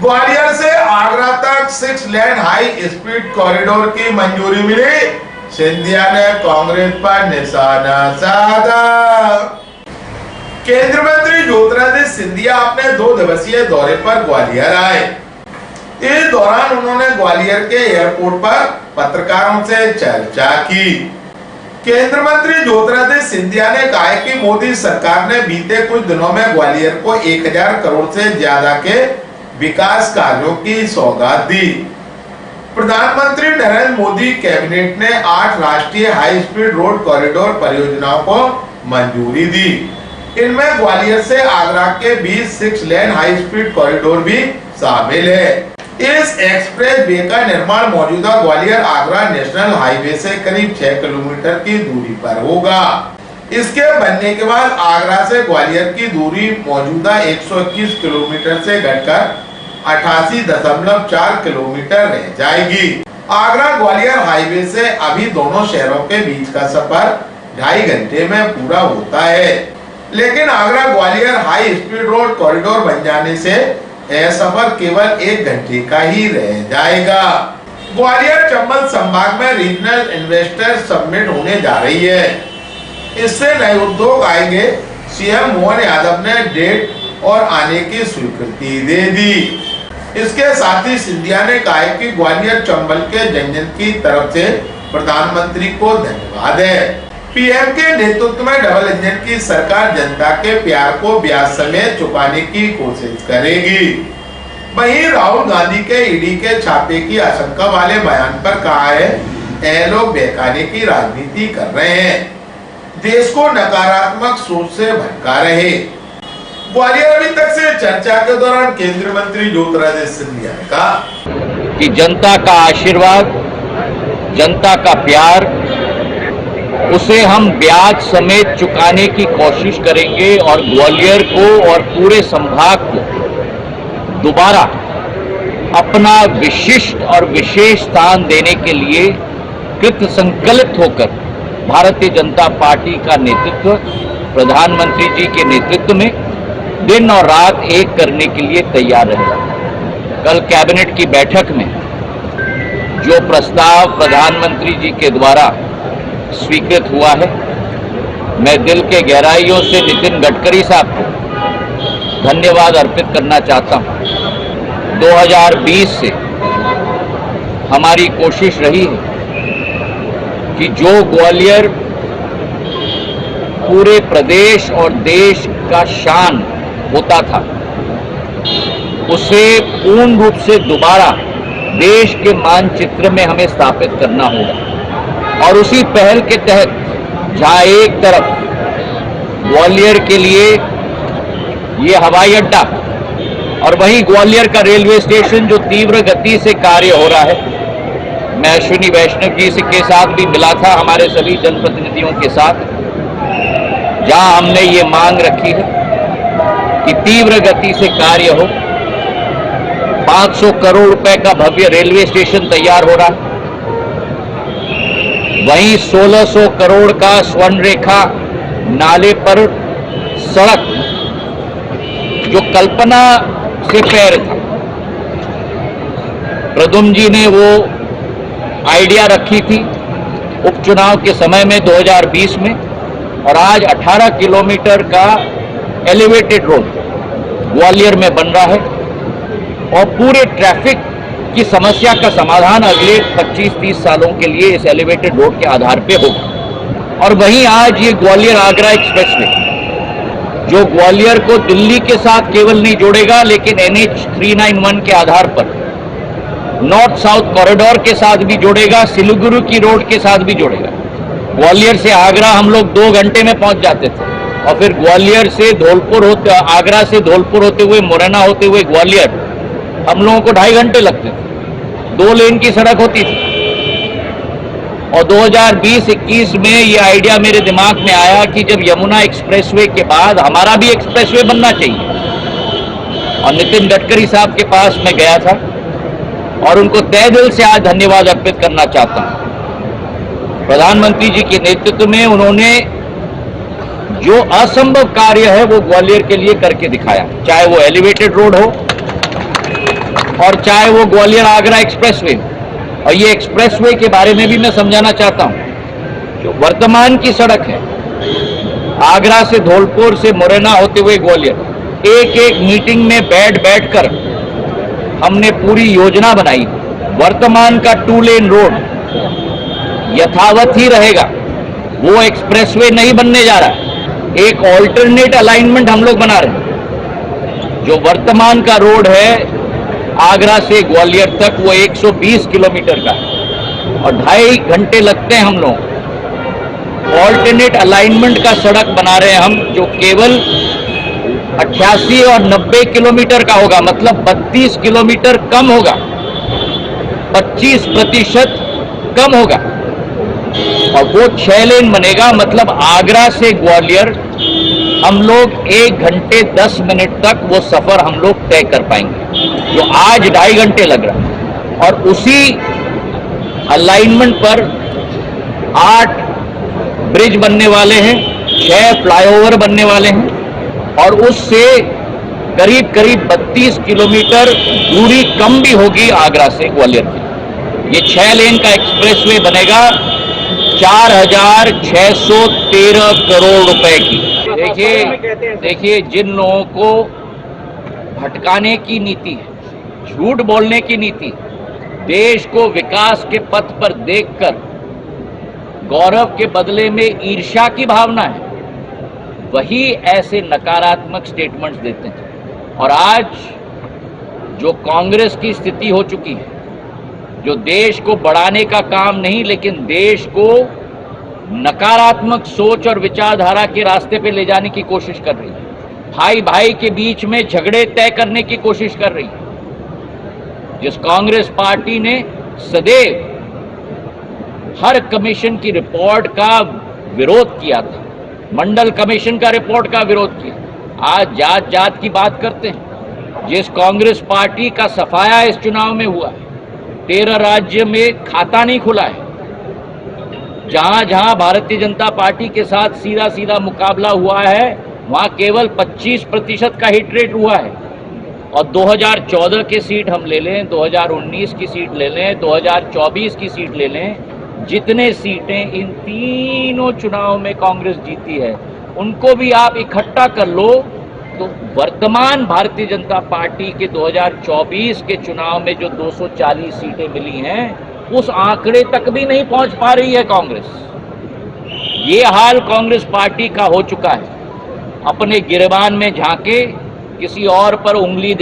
ग्वालियर से आगरा तक 6 लेन high speed corridor की मंजूरी मिली। सिंधिया ने कांग्रेस पर निशाना साधा। केंद्रीय मंत्री ज्योतिरादित्य सिंधिया अपने 2 दिवसीय दौरे पर ग्वालियर आए। इस दौरान उन्होंने ग्वालियर के एयरपोर्ट पर पत्रकारों से चर्चा की। केंद्रीय मंत्री ज्योतिरादित्य सिंधिया ने कहा कि मोदी सरकार ने बीते कुछ दिनों में ग्वालियर को 1000 करोड़ से ज्यादा के विकास कार्यों की सौगात दी। प्रधानमंत्री नरेंद्र मोदी कैबिनेट ने 8 राष्ट्रीय हाई स्पीड रोड कॉरिडोर परियोजनाओं को मंजूरी दी। इनमें ग्वालियर से आगरा के 20 6 लेन हाई स्पीड कॉरिडोर भी शामिल है। इस एक्सप्रेस वे का निर्माण मौजूदा ग्वालियर आगरा नेशनल हाईवे से करीब 6 किलोमीटर की दूरी पर होगा। इसके बनने के बाद आगरा से ग्वालियर की दूरी मौजूदा 121 किलोमीटर से घटकर 88.4 किलोमीटर रह जाएगी। आगरा ग्वालियर हाईवे से अभी दोनों शहरों के बीच का सफर 2.5 घंटे में पूरा होता है, लेकिन Agra Gwalior high speed road corridor बन जाने से यह सफर केवल 1 घंटे का ही रह जाएगा। ग्वालियर चंबल संभाग में रीजनल इन्वेस्टर समिट होने जा रही है। इससे नए उद्योग आएंगे। सीएम मोहन यादव ने डेट और आने की स्वीकृति दे दी। इसके साथ ही सिंधिया ने कहा कि ग्वालियर चंबल के जन की तरफ से प्रधानमंत्री को धन्यवाद है। पीएम के नेतृत्व में डबल इंजन की सरकार जनता के प्यार को ब्याज समेत चुकाने की कोशिश करेगी। वहीं राहुल गांधी के ईडी के छापे की आशंका वाले बयान पर कहा है, ये लोग बहकाने की राजनीति कर रहे हैं, देश को नकारात्मक सोच से भटका रहे। ग्वालियर अभी तक से चर्चा के दौरान केंद्रीय मंत्री ज्योतिरादित्य सिंधिया ने कहा कि जनता का आशीर्वाद, जनता का प्यार, उसे हम ब्याज समेत चुकाने की कोशिश करेंगे और ग्वालियर को और पूरे संभाग को दोबारा अपना विशिष्ट और विशेष स्थान देने के लिए कृत संकल्पित होकर भारतीय जनता पार्टी का नेतृत्व प्रधानमंत्री जी के नेतृत्व में दिन और रात एक करने के लिए तैयार रहेगा। कल कैबिनेट की बैठक में जो प्रस्ताव प्रधानमंत्री जी के द्वारा स्वीकृत हुआ है, मैं दिल के गहराइयों से नितिन गडकरी साहब को धन्यवाद अर्पित करना चाहता हूं। 2020 से हमारी कोशिश रही है कि जो ग्वालियर पूरे प्रदेश और देश का शान होता था, उसे पूर्ण रूप से दोबारा देश के मानचित्र में हमें स्थापित करना होगा। और उसी पहल के तहत जहां एक तरफ ग्वालियर के लिए ये हवाई अड्डा और वहीं ग्वालियर का रेलवे स्टेशन जो तीव्र गति से कार्य हो रहा है, मैं अश्विनी वैष्णव जी के साथ भी मिला था, हमारे सभी जनप्रतिनिधियों के साथ, जहां हमने ये मांग रखी है कि तीव्र गति से कार्य हो। 500 करोड़ रुपए का भव्य रेलवे स्टेशन तैयार हो रहा है, वहीं 1600 करोड़ का स्वर्ण रेखा नाले पर सड़क जो कल्पना से पैर था। प्रदुम जी ने वो आइडिया रखी थी उपचुनाव के समय में 2020 में, और आज 18 किलोमीटर का एलिवेटेड रोड ग्वालियर में बन रहा है और पूरे ट्रैफिक की समस्या का समाधान अगले 25-30 सालों के लिए इस एलिवेटेड रोड के आधार पे होगा। और वहीं आज ये ग्वालियर आगरा एक्सप्रेसवे जो ग्वालियर को दिल्ली के साथ केवल नहीं जोड़ेगा, लेकिन NH 391 के आधार पर नॉर्थ साउथ कॉरिडोर के साथ भी जोड़ेगा, सिलीगुड़ी की रोड के साथ भी जोड़ेगा। ग्वालियर से आगरा हम लोग 2 घंटे में पहुंच जाते थे, और फिर ग्वालियर से धौलपुर होते, आगरा से धौलपुर होते हुए, मुरैना होते हुए ग्वालियर हम लोगों को 2.5 घंटे लगते थे। 2 लेन की सड़क होती थी। और 2020-21 में ये आइडिया मेरे दिमाग में आया कि जब यमुना एक्सप्रेसवे के बाद हमारा भी एक्सप्रेसवे बनना चाहिए। और नितिन गडकरी साहब के पास मैं गया था और उनको तहे दिल से आज धन्यवाद अर्पित करना चाहता हूं। प्रधानमंत्री जी के नेतृत्व में उन्होंने जो असंभव कार्य है वो ग्वालियर के लिए करके दिखाया, चाहे वो एलिवेटेड रोड हो, और चाहे वो ग्वालियर आगरा एक्सप्रेसवे। और ये एक्सप्रेसवे के बारे में भी मैं समझाना चाहता हूं। जो वर्तमान की सड़क है आगरा से धौलपुर से मुरैना होते हुए ग्वालियर, एक एक मीटिंग में बैठकर हमने पूरी योजना बनाई। वर्तमान का 2 लेन रोड यथावत ही रहेगा, वो एक्सप्रेसवे नहीं बनने जा रहा। एक ऑल्टरनेट अलाइनमेंट हम लोग बना रहे हैं। जो वर्तमान का रोड है आगरा से ग्वालियर तक वो 120 किलोमीटर का है और 2.5 घंटे लगते हैं हम लोग। ऑल्टरनेट अलाइनमेंट का सड़क बना रहे हैं हम, जो केवल 88 और 90 किलोमीटर का होगा, मतलब 32 किलोमीटर कम होगा, 25% कम होगा। और वो 6 लेन बनेगा, मतलब आगरा से ग्वालियर हम लोग 1 घंटे 10 मिनट तक वो सफर हम लोग तय कर पाएंगे, जो आज 2.5 घंटे लग रहा है। और उसी अलाइनमेंट पर 8 ब्रिज बनने वाले हैं, 6 फ्लाईओवर बनने वाले हैं और उससे करीब 32 किलोमीटर दूरी कम भी होगी आगरा से ग्वालियर की। ये 6 लेन का एक्सप्रेसवे बनेगा 4,613 करोड़ रुपए की। देखिए जिन लोगों को भटकाने की नीति है, झूठ बोलने की नीति, देश को विकास के पथ पर देखकर गौरव के बदले में ईर्ष्या की भावना है, वही ऐसे नकारात्मक स्टेटमेंट्स देते हैं। और आज जो कांग्रेस की स्थिति हो चुकी है, जो देश को बढ़ाने का काम नहीं लेकिन देश को नकारात्मक सोच और विचारधारा के रास्ते पे ले जाने की कोशिश कर रही है, भाई भाई के बीच में झगड़े तय करने की कोशिश कर रही है। जिस कांग्रेस पार्टी ने सदैव हर कमीशन की रिपोर्ट का विरोध किया था, मंडल कमीशन का रिपोर्ट का विरोध किया, आज जात जात की बात करते हैं। जिस कांग्रेस पार्टी का सफाया इस चुनाव में हुआ है, 13 राज्य में खाता नहीं खुला है, जहां जहां भारतीय जनता पार्टी के साथ सीधा सीधा मुकाबला हुआ है वहां केवल 25% का हिट रेट हुआ है। और 2014 की सीट हम ले लें, 2019 की सीट ले लें, 2024 की सीट ले लें, जितने सीटें इन तीनों चुनाव में कांग्रेस जीती है उनको भी आप इकट्ठा कर लो तो वर्तमान भारतीय जनता पार्टी के 2024 के चुनाव में जो 240 सीटें मिली हैं उस आंकड़े तक भी नहीं पहुंच पा रही है कांग्रेस। ये हाल कांग्रेस पार्टी का हो चुका है। अपने गिरबान में झांके किसी और पर उंगली